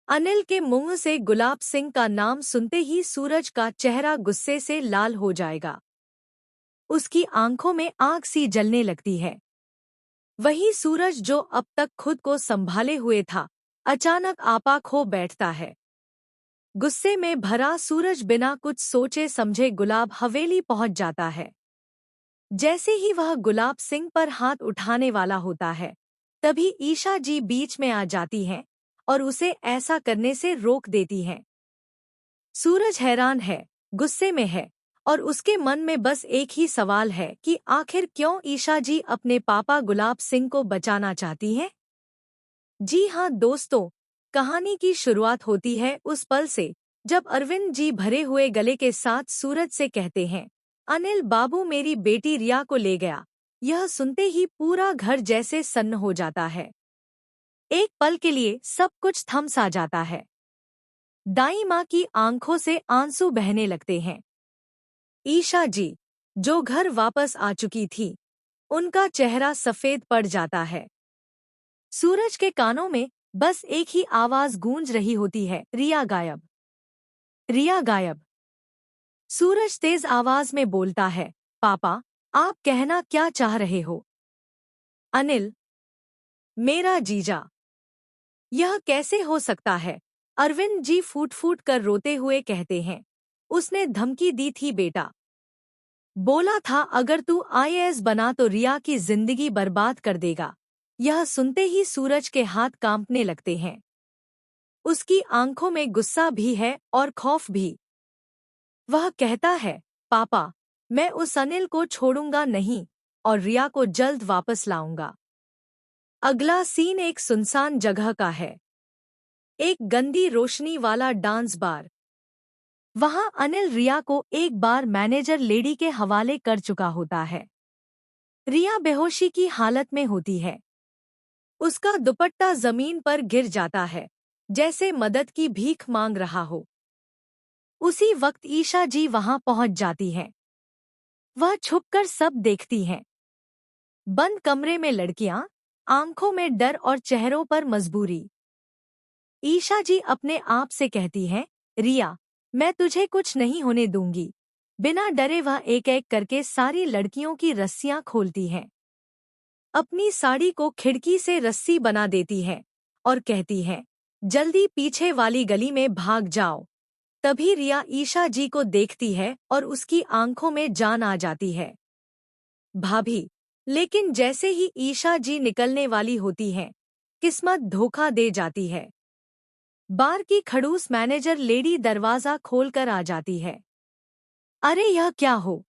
अनिल के मुंह से गुलाब सिंह का नाम सुनते ही सूरज का चेहरा गुस्से से लाल हो जाएगा। उसकी आंखों में आग सी जलने लगती है। वही सूरज जो अब तक खुद को संभाले हुए था, अचानक आपा खो बैठता है। गुस्से में भरा सूरज बिना कुछ सोचे समझे गुलाब हवेली पहुंच जाता है। जैसे ही वह गुलाब सिंह पर हाथ उठाने वाला होता है, तभी ईशा जी बीच में आ जाती हैं और उसे ऐसा करने से रोक देती हैं। सूरज हैरान है, गुस्से में है और उसके मन में बस एक ही सवाल है कि आखिर क्यों ईशा जी अपने पापा गुलाब सिंह को बचाना चाहती हैं। जी हाँ दोस्तों, कहानी की शुरुआत होती है उस पल से जब अरविंद जी भरे हुए गले के साथ सूरज से कहते हैं, अनिल बाबू मेरी बेटी रिया को ले गया। यह सुनते ही पूरा घर जैसे सन्न हो जाता है। एक पल के लिए सब कुछ थम सा जाता है। दाई माँ की आंखों से आंसू बहने लगते हैं। ईशा जी, जो घर वापस आ चुकी थी, उनका चेहरा सफेद पड़ जाता है। सूरज के कानों में बस एक ही आवाज गूंज रही होती है, रिया गायब, रिया गायब। सूरज तेज आवाज में बोलता है, पापा, आप कहना क्या चाह रहे हो? अनिल, मेरा जीजा। यह कैसे हो सकता है? अरविंद जी फूट फूट कर रोते हुए कहते हैं। उसने धमकी दी थी बेटा। बोला था अगर तू आईएएस बना तो रिया की जिंदगी बर्बाद कर देगा। यह सुनते ही सूरज के हाथ कांपने लगते हैं। उसकी आंखों में गुस्सा भी है और खौफ भी। वह कहता है, पापा, मैं उस अनिल को छोड़ूंगा नहीं और रिया को जल्द वापस लाऊंगा। अगला सीन एक सुनसान जगह का है। एक गंदी रोशनी वाला डांस बार। वहां अनिल रिया को एक बार मैनेजर लेडी के हवाले कर चुका होता है। रिया बेहोशी की हालत में होती है। उसका दुपट्टा जमीन पर गिर जाता है, जैसे मदद की भीख मांग रहा हो। उसी वक्त ईशा जी वहां पहुंच जाती हैं। वह छुपकर सब देखती हैं। बंद कमरे में लड़कियां, आंखों में डर और चेहरों पर मजबूरी। ईशा जी अपने आप से कहती हैं, रिया, मैं तुझे कुछ नहीं होने दूंगी। बिना डरे वह एक एक करके सारी लड़कियों की रस्सियां खोलती हैं। अपनी साड़ी को खिड़की से रस्सी बना देती है और कहती है, जल्दी पीछे वाली गली में भाग जाओ। तभी रिया ईशा जी को देखती है और उसकी आंखों में जान आ जाती है। भाभी। लेकिन जैसे ही ईशा जी निकलने वाली होती हैं, किस्मत धोखा दे जाती है। बार की खड़ूस मैनेजर लेडी दरवाजा खोलकर आ जाती है। अरे यह क्या हो?